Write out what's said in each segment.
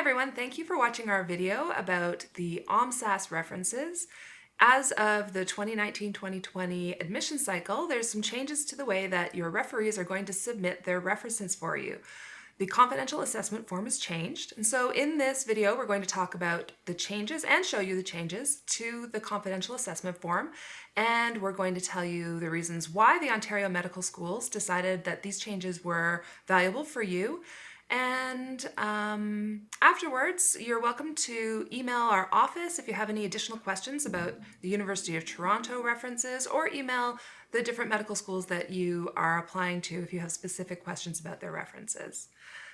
everyone, thank you for watching our video about the OMSAS references. As of the 2019-2020 admission cycle, there's some changes to the way that your referees are going to submit their references for you. The confidential assessment form has changed, and so in this video we're going to talk about the changes and show you the changes to the confidential assessment form, and we're going to tell you the reasons why the Ontario Medical Schools decided that these changes were valuable for you. And afterwards, you're welcome to email our office if you have any additional questions about the University of Toronto references, or email the different medical schools that you are applying to if you have specific questions about their references.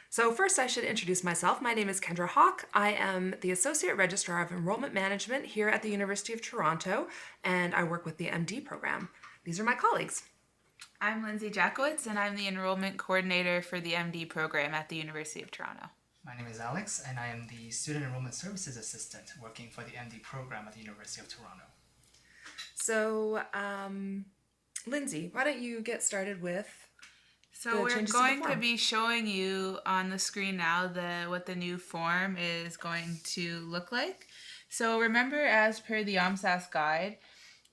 So first, I should introduce myself. My name is Kendra Hawk. I am the Associate Registrar of Enrollment Management here at the University of Toronto, and I work with the MD program. These are my colleagues. I'm Lindsay Jackowitz, and I'm the Enrollment Coordinator for the MD program at the University of Toronto. My name is Alex, and I am the Student Enrollment Services Assistant working for the MD program at the University of Toronto. So, Lindsay, why don't you get started with So we're going to be showing you on the screen now what the new form is going to look like. So remember, as per the OMSAS guide,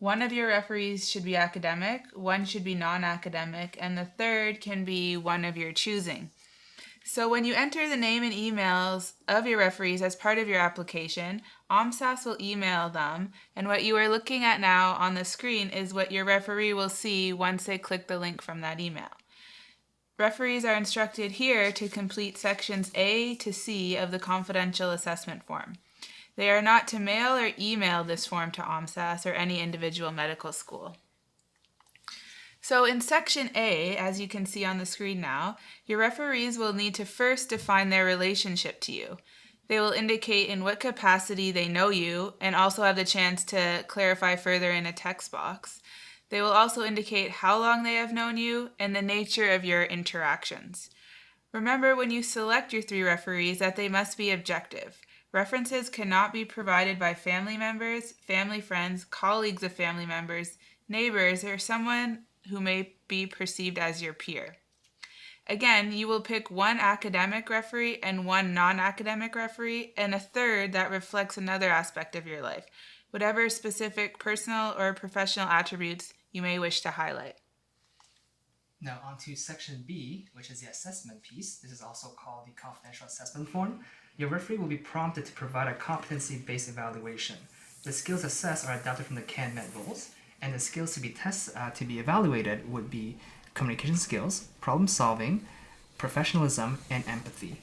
one of your referees should be academic, one should be non-academic, and the third can be one of your choosing. So when you enter the name and emails of your referees as part of your application, OMSAS will email them, and what you are looking at now on the screen is what your referee will see once they click the link from that email. Referees are instructed here to complete sections A to C of the confidential assessment form. They are not to mail or email this form to OMSAS or any individual medical school. So in section A, as you can see on the screen now, your referees will need to first define their relationship to you. They will indicate in what capacity they know you and also have the chance to clarify further in a text box. They will also indicate how long they have known you and the nature of your interactions. Remember, when you select your 3 referees, that they must be objective. References cannot be provided by family members, family friends, colleagues of family members, neighbors, or someone who may be perceived as your peer. Again, you will pick one academic referee and one non-academic referee, and a third that reflects another aspect of your life, whatever specific personal or professional attributes you may wish to highlight. Now on to section B, which is the assessment piece. This is also called the confidential assessment form. Your referee will be prompted to provide a competency-based evaluation. The skills assessed are adapted from the CAN-MET rules, and the skills to be evaluated would be communication skills, problem solving, professionalism, and empathy.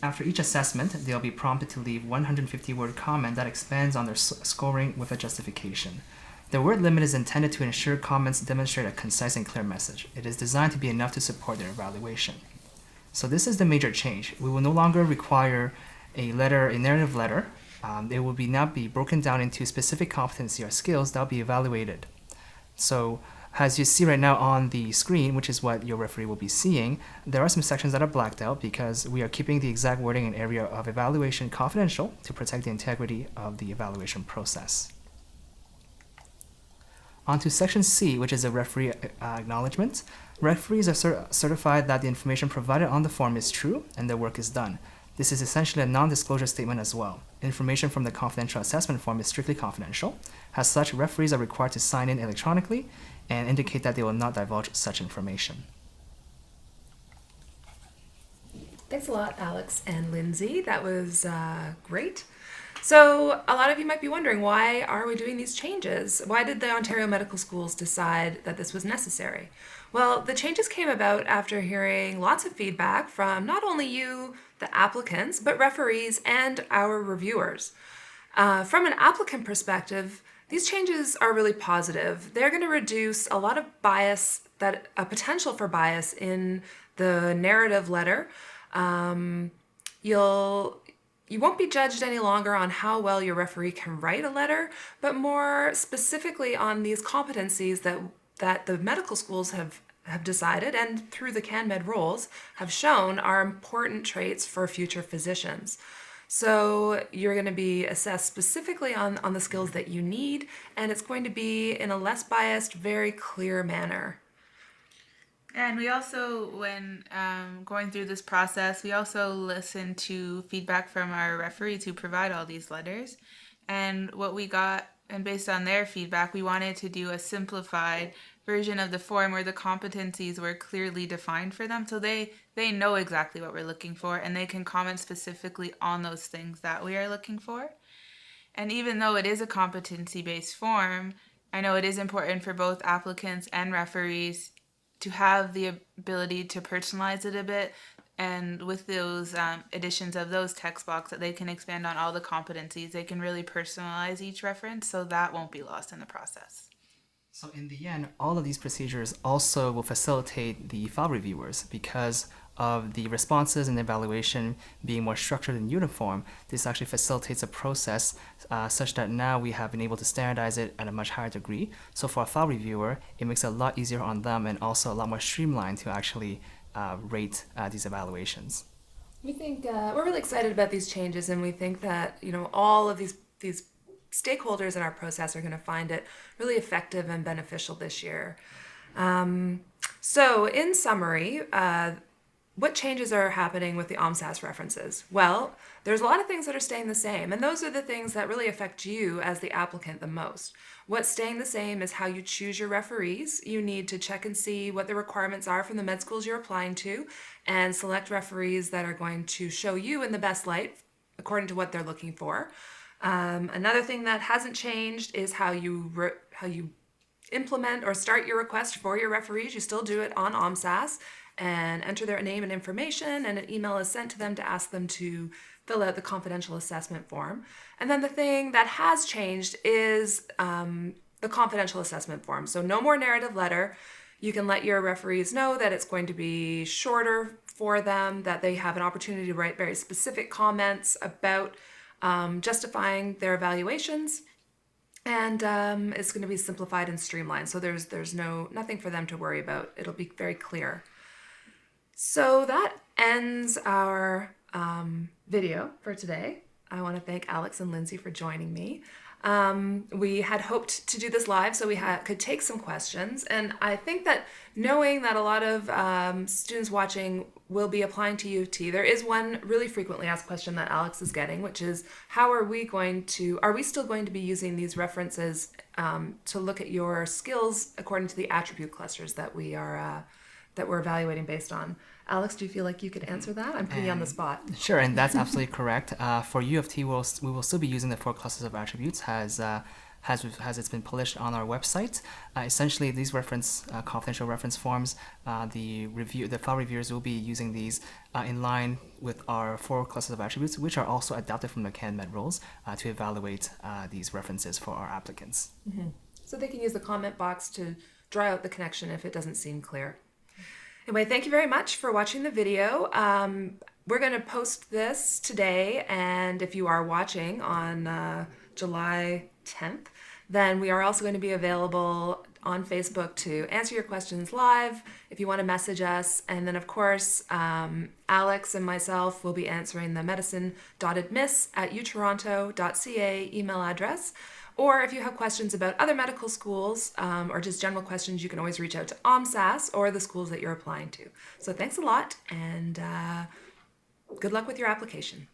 After each assessment, they'll be prompted to leave 150-word comment that expands on their scoring with a justification. The word limit is intended to ensure comments demonstrate a concise and clear message. It is designed to be enough to support their evaluation. So this is the major change. We will no longer require a narrative letter. It will not be broken down into specific competency or skills that will be evaluated. So as you see right now on the screen, which is what your referee will be seeing, there are some sections that are blacked out because we are keeping the exact wording and area of evaluation confidential to protect the integrity of the evaluation process. On to section C, which is a referee acknowledgement. Referees are certified that the information provided on the form is true and their work is done. This is essentially a non-disclosure statement as well. Information from the confidential assessment form is strictly confidential. As such, referees are required to sign in electronically and indicate that they will not divulge such information. Thanks a lot, Alex and Lindsay. That was great. So a lot of you might be wondering, why are we doing these changes? Why did the Ontario Medical Schools decide that this was necessary? Well, the changes came about after hearing lots of feedback from not only you, the applicants, but referees and our reviewers. From an applicant perspective, these changes are really positive. They're going to reduce a lot of bias, a potential for bias in the narrative letter. You won't be judged any longer on how well your referee can write a letter, but more specifically on these competencies that the medical schools have decided, and through the CAN-MET rules have shown, are important traits for future physicians. So you're going to be assessed specifically on the skills that you need, and it's going to be in a less biased, very clear manner. And we also, when going through this process, we also listen to feedback from our referees who provide all these letters. And what we got, and based on their feedback, we wanted to do a simplified version of the form where the competencies were clearly defined for them. So they know exactly what we're looking for, and they can comment specifically on those things that we are looking for. And even though it is a competency-based form, I know it is important for both applicants and referees to have the ability to personalize it a bit, and with those additions of those text box that they can expand on all the competencies, they can really personalize each reference, so that won't be lost in the process. So in the end, all of these procedures also will facilitate the file reviewers because of the responses and evaluation being more structured and uniform. This actually facilitates a process such that now we have been able to standardize it at a much higher degree. So for a file reviewer, it makes it a lot easier on them and also a lot more streamlined to actually rate these evaluations. We think we're really excited about these changes, and we think that all of these stakeholders in our process are going to find it really effective and beneficial this year. So in summary, what changes are happening with the OMSAS references? Well, there's a lot of things that are staying the same, and those are the things that really affect you as the applicant the most. What's staying the same is how you choose your referees. You need to check and see what the requirements are from the med schools you're applying to and select referees that are going to show you in the best light according to what they're looking for. Another thing that hasn't changed is how you implement or start your request for your referees. You still do it on OMSAS and enter their name and information, and an email is sent to them to ask them to fill out the confidential assessment form. And then the thing that has changed is the confidential assessment form. So no more narrative letter. You can let your referees know that it's going to be shorter for them, that they have an opportunity to write very specific comments about justifying their evaluations, and it's going to be simplified and streamlined. So there's nothing for them to worry about. It'll be very clear. So that ends our video for today. I want to thank Alex and Lindsay for joining me. We had hoped to do this live so we could take some questions, and I think that knowing that a lot of students watching will be applying to UT, there is one really frequently asked question that Alex is getting, which is are we still going to be using these references to look at your skills according to the attribute clusters that we're evaluating based on? Alex, do you feel like you could answer that? I'm putting you on the spot. Sure, and that's absolutely correct. For U of T, we will still be using the 4 clusters of attributes as it's been published on our website. Essentially, these confidential reference forms, the file reviewers will be using these in line with our 4 clusters of attributes, which are also adapted from the CanMed rules to evaluate these references for our applicants. Mm-hmm. So they can use the comment box to draw out the connection if it doesn't seem clear. Anyway, thank you very much for watching the video. We're going to post this today, and if you are watching on July 10th, then we are also going to be available on Facebook to answer your questions live if you want to message us. And then, of course, Alex and myself will be answering the medicine.admiss@utoronto.ca email address. Or if you have questions about other medical schools or just general questions, you can always reach out to OMSAS or the schools that you're applying to. So thanks a lot, and good luck with your application.